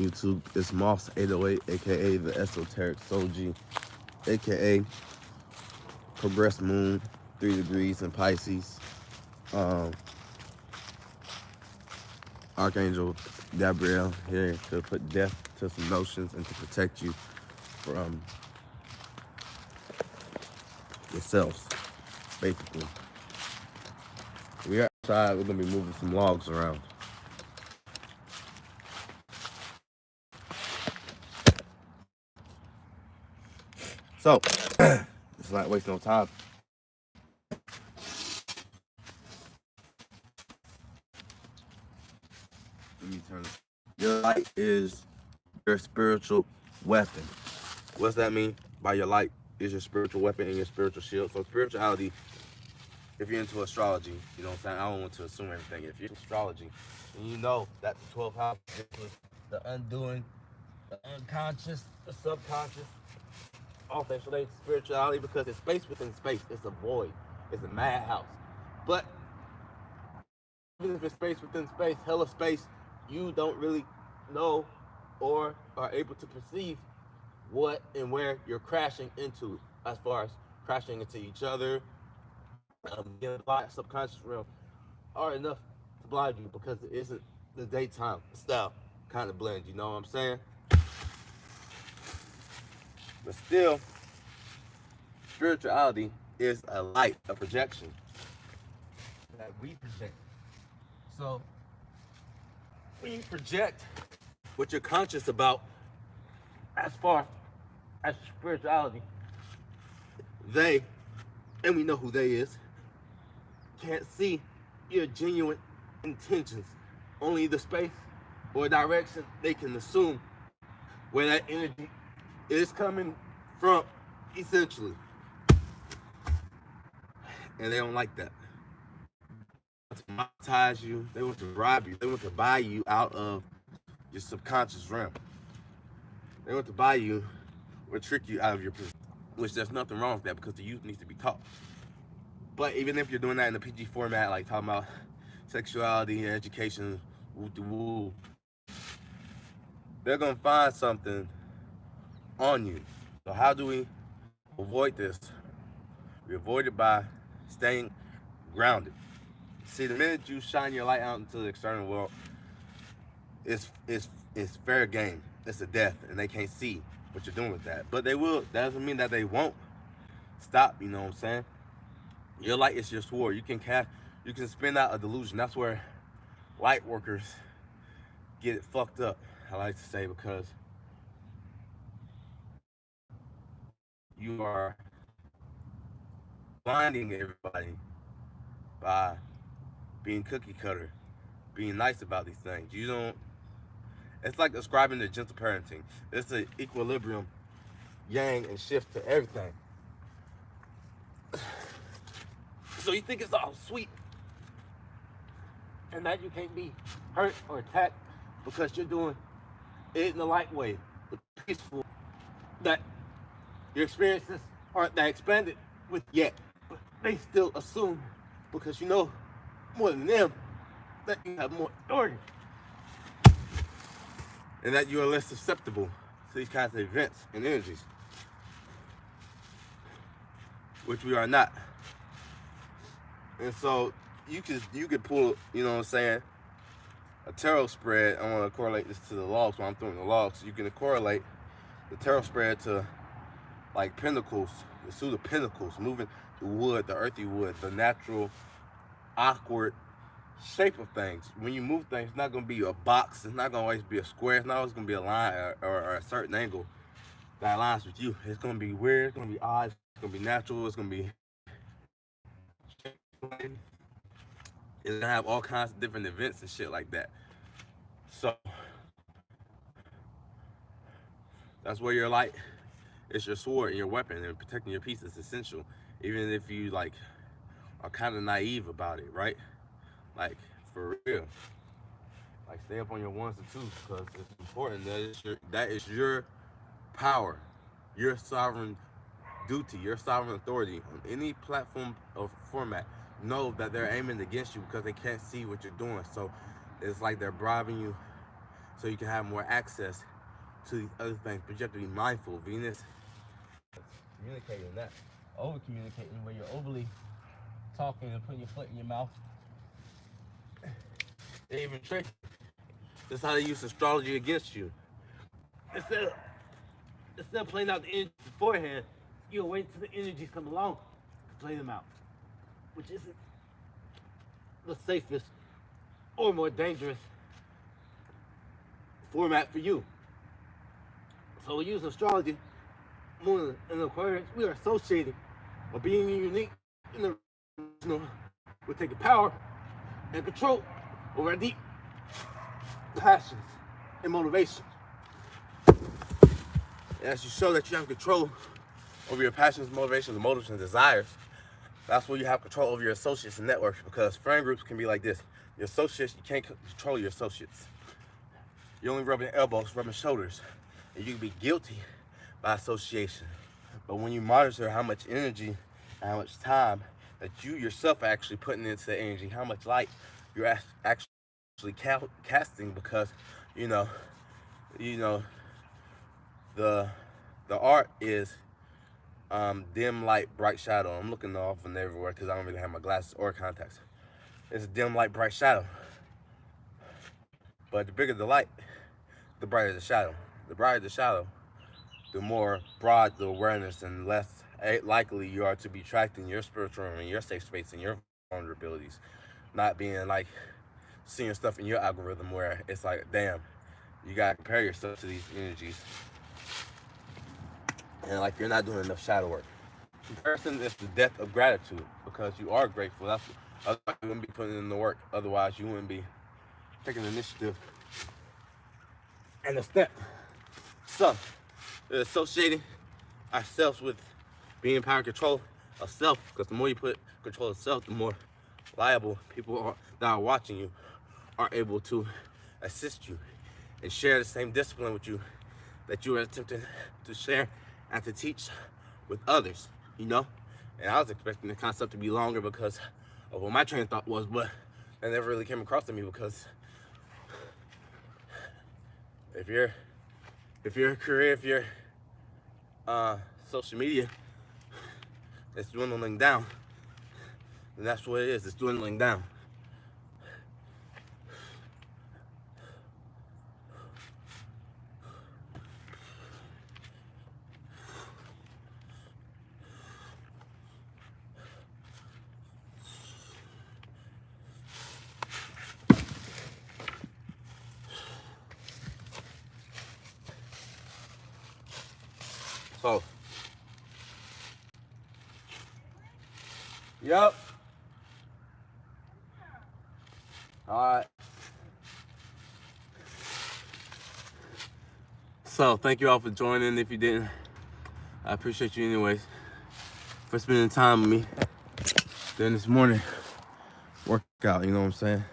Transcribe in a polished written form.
YouTube. It's Moss 808, aka the Esoteric Soji, aka Progress Moon, 3 degrees in Pisces. Um, Archangel Gabriel here to put death to some notions and to protect you from yourselves, basically. We are outside, we're gonna be moving some logs around. So, it's not wasting no time. Let me turn it. Your light is your spiritual weapon. What's that mean? By your light is your spiritual weapon and your spiritual shield. So spirituality, if you're into astrology, you know what I'm saying? I don't want to assume everything. If you're into astrology, and you know that the 12th house is the undoing, the unconscious, the subconscious, all things related to spirituality, because it's space within space. It's a void. It's a madhouse. But even if it's space within space, hella space, you don't really know or are able to perceive what and where you're crashing into, as far as crashing into each other, getting blind, subconscious realm, are enough to blind you because it isn't the daytime style kind of blend, you know what I'm saying? But still, spirituality is a light, a projection that we project. So when you project what you're conscious about as far as spirituality, they, and we know who they is, can't see your genuine intentions. Only the space or direction they can assume where that energy is coming from, essentially. And they don't like that. They want to monetize you, they want to bribe you, they want to buy you out of your subconscious realm. They want to buy you or trick you out of your position, which there's nothing wrong with that because the youth needs to be taught. But even if you're doing that in the PG format, like talking about sexuality and education, woo, they're gonna find something on you. So how do we avoid this? We avoid it by staying grounded. See, the minute you shine your light out into the external world, it's fair game. It's a death, and they can't see what you're doing with that. But they will. That doesn't mean that they won't stop. You know what I'm saying? Your light is your sword. You can spin out a delusion. That's where light workers get it fucked up, I like to say, because you are blinding everybody by being cookie cutter, being nice about these things. You don't. It's like ascribing to gentle parenting. It's an equilibrium, yang and shift to everything. So you think it's all sweet, and that you can't be hurt or attacked because you're doing it in the light way, the peaceful, that your experiences aren't that expanded with yet, but they still assume, because you know more than them, that you have more authority and that you are less susceptible to these kinds of events and energies, which we are not. And so you could pull, you know what I'm saying, a tarot spread. I want to correlate this to the logs when I'm throwing the logs. So you can correlate the tarot spread to like pentacles, the suit of pentacles, moving the wood, the earthy wood, the natural, awkward shape of things. When you move things, it's not going to be a box. It's not going to always be a square. It's not always going to be a line or a certain angle that aligns with you. It's going to be weird. It's going to be odd. It's going to be natural. It's going to be... It's going to have all kinds of different events and shit like that. So that's where your light is your sword and your weapon, and protecting your peace is essential. Even if you like are kind of naive about it, right? Like for real. Like stay up on your ones and twos because it's important. That is your power, your sovereign duty, your sovereign authority on any platform or format. Know that they're aiming against you because they can't see what you're doing. So it's like they're bribing you, so you can have more access to these other things. But you have to be mindful. Venus communicating that. Over communicating where you're overly talking and putting your foot in your mouth. They even trick you. That's how they use astrology against you. Instead of playing out the energy beforehand, you'll wait till the energies come along to play them out, which isn't the safest or more dangerous format for you. So we use astrology, Moon and Aquarius. We are associating or being unique in the original. We're taking power and control over our deep passions and motivations. And as you show that you have control over your passions, motivations, motives, and desires, that's where you have control over your associates and networks, because friend groups can be like this. Your associates, you can't control your associates. You're only rubbing elbows, rubbing shoulders, and you can be guilty by association. But when you monitor how much energy and how much time that you yourself are actually putting into the energy, how much light you're actually casting, because the art is dim light, bright shadow. I'm looking off and everywhere because I don't really have my glasses or contacts. It's dim light, bright shadow. But the bigger the light, the brighter the shadow. The brighter the shadow, the more broad the awareness and less likely you are to be tracked in your spiritual realm, in your safe space, and your vulnerabilities. Not being like seeing stuff in your algorithm where it's like, damn, you gotta compare yourself to these energies. And like you're not doing enough shadow work. Comparison is the death of gratitude, because you are grateful. Otherwise you wouldn't be putting in the work. Otherwise you wouldn't be taking the initiative and the step. So, associating ourselves with being power and control of self, because the more you put control of self, the more liable people that are watching you are able to assist you and share the same discipline with you that you are attempting to share and to teach with others, And I was expecting the concept to be longer because of what my train of thought was, but that never really came across to me, because if your career, if your social media is dwindling down, then that's what it is. It's dwindling down. So, yep. All right. So, thank you all for joining. If you didn't, I appreciate you anyways for spending time with me during this morning workout, you know what I'm saying?